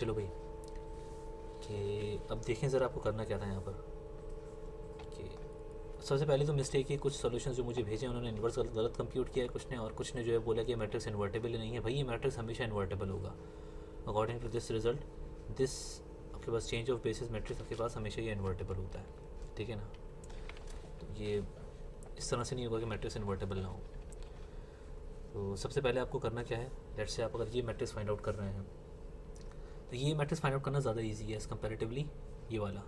चलो भाई कि अब देखें ज़रा आपको करना क्या था यहाँ पर कि सबसे पहले तो मिस्टेक है, कुछ सॉल्यूशंस जो मुझे भेजे उन्होंने इन्वर्स गलत कंप्यूट किया है कुछ ने, और कुछ ने जो है बोला कि मैट्रिक्स इन्वर्टेबल ही नहीं है। भाई ये मैट्रिक्स हमेशा इन्वर्टेबल होगा according to this result. This आपके पास चेंज ऑफ बेसिस मैट्रिक्स आपके पास हमेशा ये इन्वर्टेबल होता है, ठीक है ना। तो ये इस तरह से नहीं होगा कि मैट्रिक्स इन्वर्टेबल ना हो। तो सबसे पहले आपको करना क्या है, लेट्स से आप अगर ये मैट्रिक्स फाइंड आउट कर रहे हैं तो ये मैट्रिक्स फाइंड आउट करना ज़्यादा ईजी है एज़ कंपेरेटिवली ये वाला,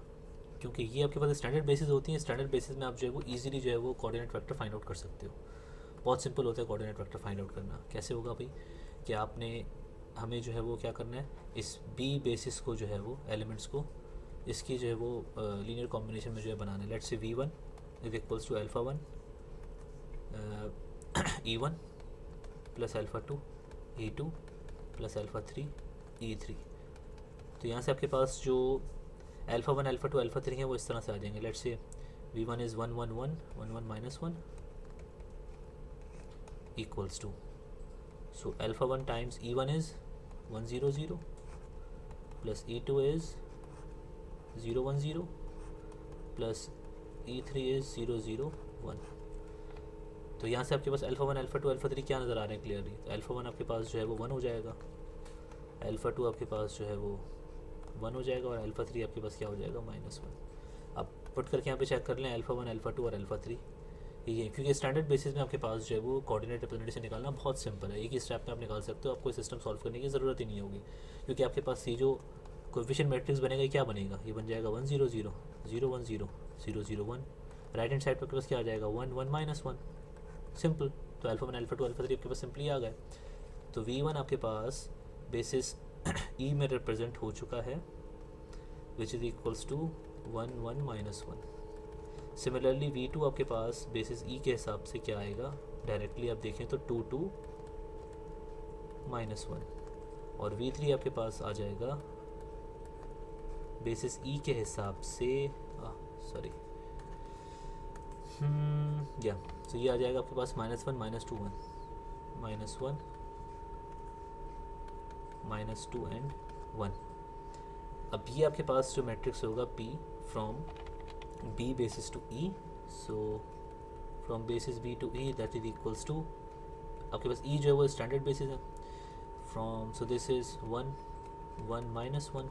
क्योंकि ये आपके पास स्टैंडर्ड बेसिस होती है। स्टैंडर्ड बेसिस में आप जो है वो ईजिली जो है वो कोऑर्डिनेट वेक्टर फाइंड आउट कर सकते हो। बहुत सिंपल होता है कोऑर्डिनेट वेक्टर फाइंड आउट करना। कैसे होगा भाई कि आपने हमें जो है वो क्या करना है, इस बी बेसिस को जो है वो एलिमेंट्स को इसकी जो है वो लीनियर कॉम्बिनेशन में जो है बनाना है। Let's say V1 is equals to alpha 1 E1 plus alpha 2 E2 plus alpha 3 E3। तो यहाँ से आपके पास जो अल्फ़ा 1 अल्फ़ा 2 अल्फ़ा 3 है वो इस तरह से आ जाएंगे। Let's say V1 is 1 1 1 1 1 minus 1 equals to, so alpha 1 times E1 is 1 0 0 plus E2 is 0 1 0 plus E3 is 0 0 1। तो यहाँ से आपके पास अल्फ़ा 1 अल्फ़ा 2 अल्फ़ा 3 क्या नज़र आ रहे हैं क्लियरली। तो अल्फ़ा 1 आपके पास जो है वो 1 हो जाएगा, अल्फ़ा 2 आपके पास जो है वो 1 हो जाएगा, और अल्फ़ा 3 आपके पास क्या हो जाएगा -1। आप पुट करके यहाँ पे चेक कर लें अल्फ़ा 1 अल्फ़ा 2 और अल्फ़ा 3 ये, क्योंकि स्टैंडर्ड बेसिस में आपके पास जो है वो कोऑर्डिनेट रिप्रेजेंटेशन निकालना बहुत सिंपल है। एक ही स्टेप में आप निकाल सकते हो, आपको सिस्टम सॉल्व करने की ज़रूरत ही नहीं होगी, क्योंकि आपके पास ये जो कोएफिशिएंट मैट्रिक्स बनेगा क्या बनेगा, ये बन जाएगा 1 0 0 0 1 0 0 0 1। राइट हैंड साइड पर आपके पास क्या आ जाएगा 1 1 माइनस 1, सिंपल। तो अल्फ़ा 1 अल्फ़ा 2 अल्फ़ा 3 आपके पास सिंपली आ गए। तो V1 आपके पास बेसिस E में रिप्रेजेंट हो चुका है, which is equals to 1 1 minus 1। Similarly V2 आपके पास बेसिस E के हिसाब से क्या आएगा, डायरेक्टली आप देखें तो 2 2 माइनस 1, और V3 आपके पास आ जाएगा बेसिस E के हिसाब से सॉरी या तो ये आ जाएगा आपके पास -1 -2 1 -1 -2 एंड 1। अब ये आपके पास जो मैट्रिक्स होगा P from B basis to E, so from basis B to E that is equals to, आपके पास E जो है वो स्टैंडर्ड बेसिस है, from so this is 1 1 minus 1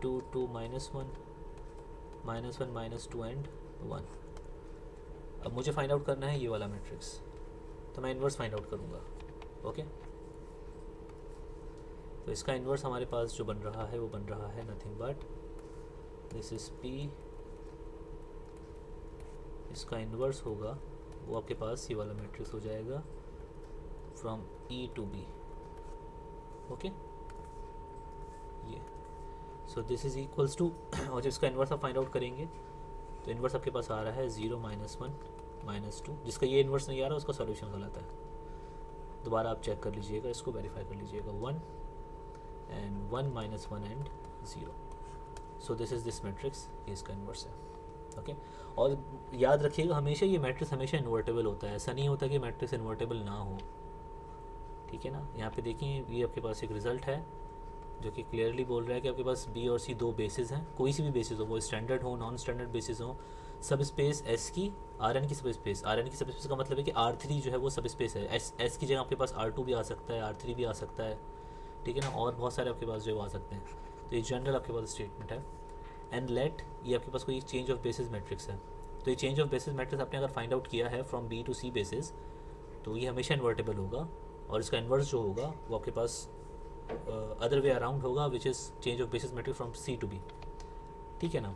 2 2 minus 1 minus 1 minus 2 and 1। अब मुझे फाइंड आउट करना है ये वाला मैट्रिक्स, तो मैं इन्वर्स फाइंड आउट करूँगा। ओके, तो इसका इन्वर्स हमारे पास जो बन रहा है वो बन रहा है nothing but this is P, इसका इन्वर्स होगा वो आपके पास ये वाला मैट्रिक्स हो जाएगा from E to B। Okay, ये so this is equals to और जब इसका इन्वर्स आप फाइंड आउट करेंगे तो इन्वर्स आपके पास आ रहा है 0 -1 -2। जिसका ये इन्वर्स नहीं आ रहा उसका सॉल्यूशन गलत है। दोबारा आप चेक कर लीजिएगा, इसको वेरीफाई कर लीजिएगा, 1 and 1 -1 and 0। So this is this matrix, ये इसका इन्वर्स है। ओके, और याद रखिएगा हमेशा ये मैट्रिक्स हमेशा इन्वर्टेबल होता है, ऐसा नहीं होता कि मैट्रिक्स इन्वर्टेबल ना हो, ठीक है ना। यहाँ पे देखिए ये आपके पास एक रिजल्ट है जो कि क्लियरली बोल रहा है कि आपके पास B और C दो बेसिस हैं, कोई सी भी बेसिस हो, वो स्टैंडर्ड हो नॉन स्टैंडर्ड बेसिस हो, सब स्पेस S की Rn की सब स्पेस, Rn की सब स्पेस का मतलब है कि R3 जो है वो सब स्पेस है, S की जगह आपके पास R2 भी आ सकता है, R3 भी आ सकता है, ठीक है ना, और बहुत सारे आपके पास जो है वो आ सकते हैं। तो ये जनरल आपके पास स्टेटमेंट है। एंड लेट ये आपके पास कोई एक चेंज ऑफ बेसिस मैट्रिक्स है, तो ये चेंज ऑफ बेसिस मैट्रिक्स आपने अगर फाइंड आउट किया है from B to C basis, तो ये हमेशा इन्वर्टेबल होगा, और इसका इन्वर्स जो होगा वो आपके पास अदर वे अराउंड होगा, which is change of basis matrix from C to B, ठीक है ना।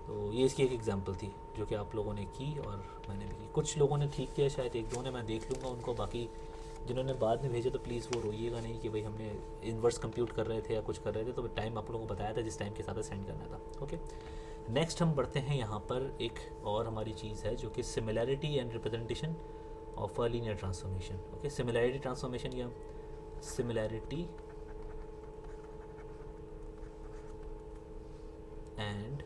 तो ये इसकी एक एग्जांपल थी जो कि आप लोगों ने की और मैंने भी की। कुछ लोगों ने ठीक किया, शायद एक दो ने, मैं देख लूँगा उनको। बाकी जिन्होंने बाद में भेजा तो प्लीज़ वो रोइएगा नहीं कि भाई हमने इन्वर्स कंप्यूट कर रहे थे या कुछ कर रहे थे, तो टाइम आप लोगों को बताया था जिस टाइम के साथ सेंड करना था। ओके, नेक्स्ट हम बढ़ते हैं यहाँ पर एक और हमारी चीज़ है जो कि similarity and representation of a linear transformation. Okay, similarity transformation या similarity and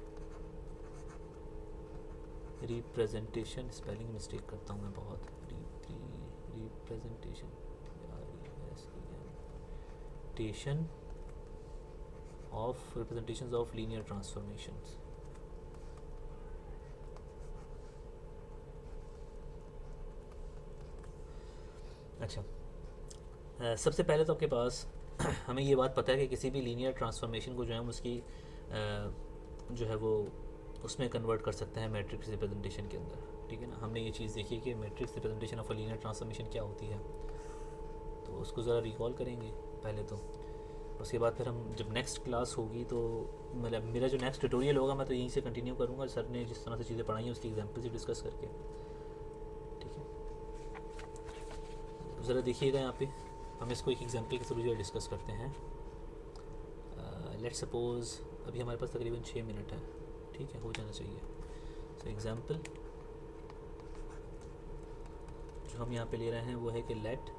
representation, spelling mistake करता हूँ मैं बहुत, representation of representations of linear transformations. अच्छा, सबसे पहले तो आपके पास हमें ये बात पता है कि किसी भी लीनियर ट्रांसफॉर्मेशन को जो है हम उसकी जो है वो उसमें कन्वर्ट कर सकते हैं मैट्रिक्स रिप्रेजेंटेशन के अंदर, ठीक है ना। हमने ये चीज़ देखी है कि matrix representation of a linear transformation क्या होती है, तो उसको ज़रा रिकॉल करेंगे पहले तो। उसके बाद फिर हम जब नेक्स्ट क्लास होगी तो मतलब मेरा जो नेक्स्ट ट्यूटोरियल होगा मैं तो यहीं से कंटिन्यू करूँगा, सर ने जिस तरह से चीज़ें पढ़ाई हैं उसकी एग्जाम्पल से डिस्कस करके, ठीक है। ज़रा देखिएगा यहाँ पे हम इसको एक एग्जांपल के थ्रू जो डिस्कस करते हैं। लेट्स सपोज अभी हमारे पास तकरीबन 6 मिनट है, ठीक है, हो जाना चाहिए। सो एग्जांपल जो हम यहाँ पे ले रहे हैं वो है कि let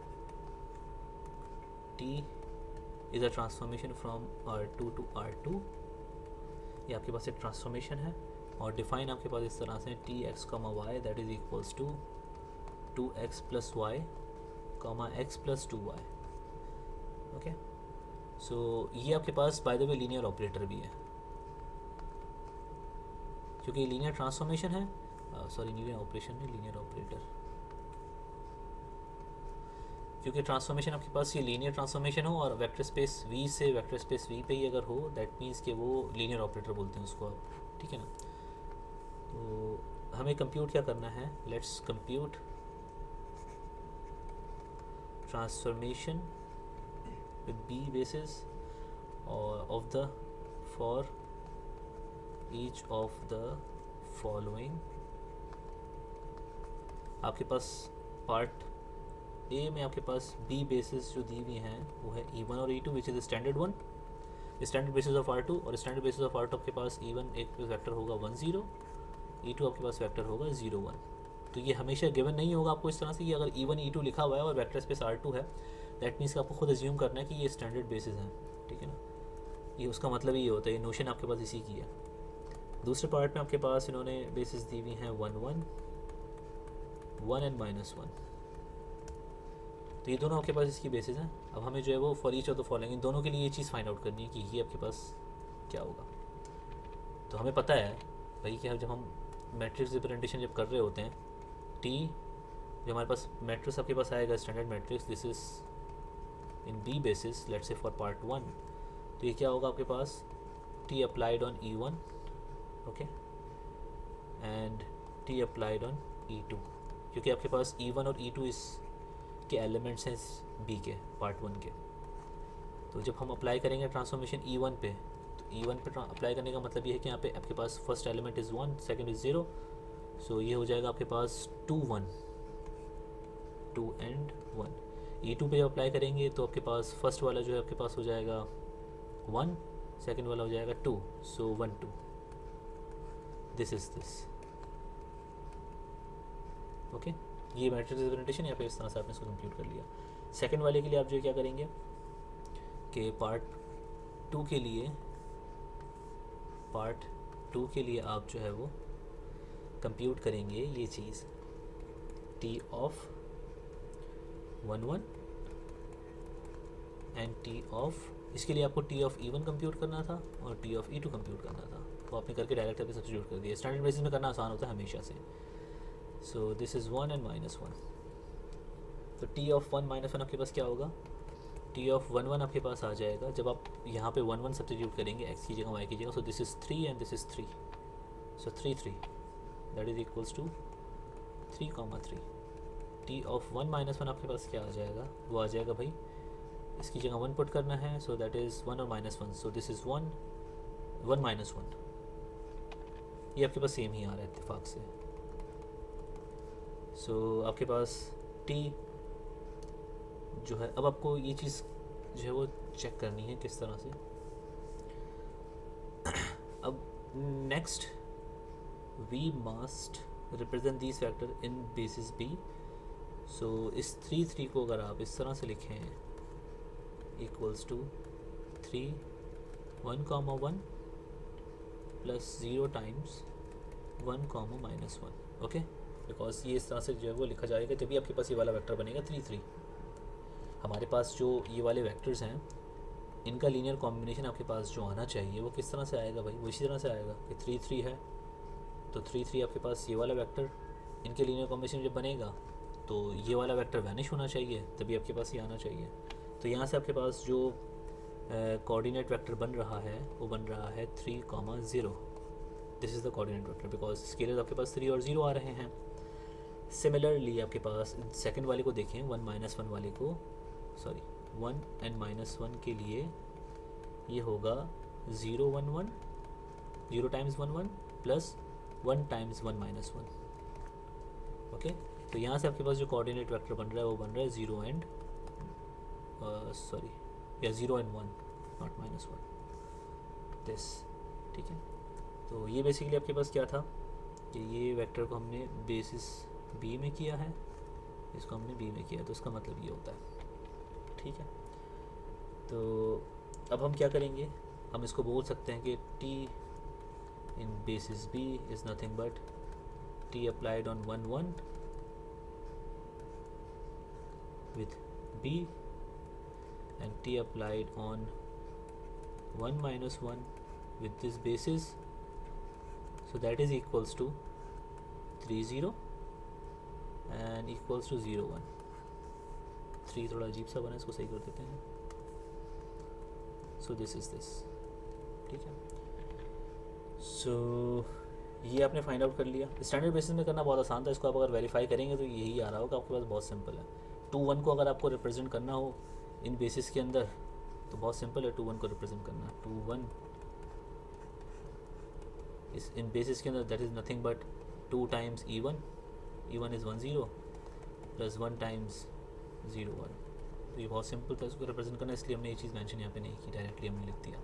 t is a transformation from R2 to R2। ये आपके पास एक ट्रांसफॉर्मेशन है और डिफाइन आपके पास इस तरह से tx, y that is equals to 2x plus y, x plus 2y। Okay, so ये आपके पास by the way linear operator भी है, क्योंकि लीनियर ट्रांसफॉर्मेशन है, सॉरी लीनियर ऑपरेशन नहीं, लीनियर ऑपरेटर, क्योंकि ट्रांसफॉर्मेशन आपके पास ये लीनियर ट्रांसफॉर्मेशन हो और वेक्टर स्पेस V से वेक्टर स्पेस V पे ही अगर हो, दैट मीन्स कि वो लीनियर ऑपरेटर बोलते हैं उसको आप, ठीक है ना। तो हमें कंप्यूट क्या करना है, let's compute transformation with B basis or of the for each of the following। आपके पास पार्ट ए में आपके पास B बेसिस जो दी हुई हैं वो है E1 और E2 which is standard one, standard basis of R2, और स्टैंडर्ड बेसिस ऑफ R2 आपके पास E1 एक वेक्टर होगा 1 0, E2 आपके पास वेक्टर होगा 0 1। तो ये हमेशा गिवन नहीं होगा आपको इस तरह से कि अगर E1 E2 लिखा हुआ है और वेक्टर स्पेस R2 है, दैट मीन्स आपको खुद अज्यूम करना है कि ये स्टैंडर्ड बेसिस हैं, ठीक है ना। ये उसका मतलब ये होता है, ये नोशन आपके पास इसी की है। दूसरे पार्ट में आपके पास इन्होंने बेसिस दी हुई हैं 1 1 1 एंड -1, तो ये दोनों आपके पास इसकी बेसिस हैं। अब हमें जो है वो for each of the following, इन दोनों के लिए ये चीज़ फाइंड आउट करनी है कि ये आपके पास क्या होगा। तो हमें पता है भाई कि जब हम मैट्रिक्स रिप्रेजेंटेशन जब कर रहे होते हैं, टी जो हमारे पास मैट्रिक्स आपके पास आएगा standard matrix, this is in B basis, let's say for part 1, तो ये क्या होगा आपके पास T applied on E1, okay, and T applied on E2, क्योंकि आपके पास E1 और E2 इस के एलिमेंट्स हैं बी के पार्ट 1 के। तो जब हम अप्लाई करेंगे ट्रांसफॉर्मेशन E1 पे, तो E1 पे अप्लाई करने का मतलब ये है कि यहाँ पे आपके पास first element is 1, second is 0, so ये हो जाएगा आपके पास 2 1 2 एंड 1। E2 पे जब अप्लाई करेंगे तो आपके पास फर्स्ट वाला जो है आपके पास हो जाएगा 1, सेकंड वाला हो जाएगा 2, सो 1 2, दिस इज दिस, ओके। ये मैट्रिक्स रिप्रेजेंटेशन या फिर इस तरह से आपने इसको कंप्यूट कर लिया। सेकंड वाले के लिए आप जो क्या करेंगे कि पार्ट 2 के लिए आप जो है वो कंप्यूट करेंगे ये चीज़ T of 1 1 and T of, इसके लिए आपको टी ऑफ E1 कंप्यूट करना था और टी ऑफ E2 कंप्यूट करना था, तो आपने करके डायरेक्ट अभी सब्स्टिट्यूट कर दिया। स्टैंडर्ड बेसिस में करना आसान होता है हमेशा से। सो दिस इज़ 1 एंड -1, तो टी ऑफ 1 -1 आपके पास क्या होगा, टी ऑफ 1 1 आपके पास आ जाएगा जब आप यहाँ पे 1 1 सब्स्टिट्यूट करेंगे x की जगह y की जगह, so this is 3 and this is 3, so 3 3 that is equals to 3 3। T of 1 -1 आपके पास क्या आ जाएगा, वो आ जाएगा भाई इसकी जगह 1 पुट करना है, सो दैट इज़ 1 और -1, सो दिस इज़ 1 1 -1, ये आपके पास सेम ही आ रहा है इत्तेफाक से। सो आपके पास t जो है, अब आपको ये चीज़ जो है वो चेक करनी है किस तरह से। अब next we must represent this factor in basis b, so इस 3 3 को अगर आप इस तरह से लिखें equals to 3 1 1 plus 0 times 1 -1, okay, because ये इस तरह से जो है वो लिखा जाएगा जब भी आपके पास ये वाला वेक्टर बनेगा 3 3। हमारे पास जो ये वाले वेक्टर्स हैं इनका लीनियर कॉम्बिनेशन आपके पास जो आना चाहिए वो किस तरह से आएगा भाई, वो इसी तरह से आएगा कि 3 3 है तो 3 3 आपके पास ये वाला वेक्टर, इनके लीनियर कॉम्बिनेशन जब बनेगा तो ये वाला वेक्टर वैनिश होना चाहिए, तभी आपके पास ये आना चाहिए। तो यहाँ से आपके पास जो कोऑर्डिनेट वेक्टर बन रहा है वो बन रहा है 3,0। This is the coordinate vector because scalar आपके पास 3 और 0 आ रहे हैं। सिमिलरली आपके पास सेकंड वाले को देखें, 1 -1 वाले को, सॉरी 1 and -1 के लिए ये होगा 0 1 1, 0 टाइम्स 1 1 प्लस 1 टाइम्स 1 -1। ओके, तो यहाँ से आपके पास जो कोऑर्डिनेट वेक्टर बन रहा है वो बन रहा है 0 एंड सॉरी या 0 and 1 नॉट -1 दिस। ठीक है, तो ये बेसिकली आपके पास क्या था कि ये वेक्टर को हमने बेसिस बी में किया है, इसको हमने बी में किया, तो इसका मतलब ये होता है। ठीक है, तो अब हम क्या करेंगे, हम इसको बोल सकते हैं कि T in basis B is nothing but T applied on 1 1 with b and t applied on 1 - 1 with this basis, so that is equals to 3 0 and equals to 0 1। 3 थोड़ा अजीब सा बना, इसको सही कर देते हैं। सो दिस इज़ दिस। ठीक है, सो ये आपने फाइंड आउट कर लिया। स्टैंडर्ड बेसिस में करना बहुत आसान था, इसको आप अगर वेरीफाई करेंगे तो यही आ रहा होगा आपके पास, बहुत सिंपल है। 2 1 को अगर आपको रिप्रेजेंट करना हो इन बेसिस के अंदर तो बहुत सिंपल है, 2 1 को रिप्रेजेंट करना। 2 1 इस इन बेसिस के अंदर that is nothing but 2 times E1 is 1 0 plus 1 times 0 1। तो ये बहुत सिंपल था इसको रिप्रेजेंट करना, इसलिए हमने ये चीज़ मेंशन यहाँ पे नहीं की, डायरेक्टली हमने लिख दिया।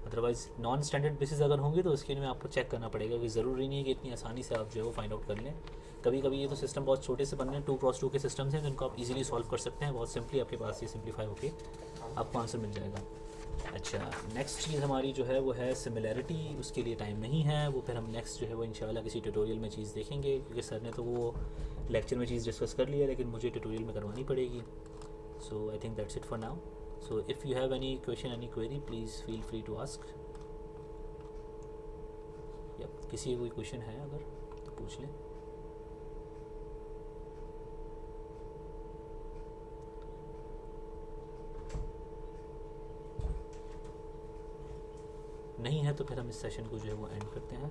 अदरवाइज़ नॉन स्टैंडर्ड बेसिस अगर होंगे तो उसके लिए में आपको चेक करना पड़ेगा कि ज़रूरी नहीं है कि इतनी आसानी से आप जो है वो फाइंड आउट कर लें। कभी कभी ये तो सिस्टम बहुत छोटे से बन रहे हैं, 2x2 के सिस्टम्स हैं जिनको आप इजीली सॉल्व कर सकते हैं, बहुत सिंपली आपके पास ये सिंप्लीफाई होके आपको आंसर मिल जाएगा। अच्छा, नेक्स्ट चीज़ हमारी जो है वो है सिमिलैरिटी। उसके लिए टाइम नहीं है, वो फिर हम नेक्स्ट जो है वो इंशाल्लाह किसी ट्यूटोरियल में चीज़ देखेंगे, क्योंकि सर ने तो वो लेक्चर में चीज़ डिस्कस कर लिया, लेकिन मुझे ट्यूटोरियल में करवानी पड़ेगी। So I think that's it for now. So if you have any question, any query, please feel free to ask. या किसी कोई क्वेश्चन है अगर तो पूछ लें। नहीं है तो फिर हम इस सेशन को जो है वो एंड करते हैं।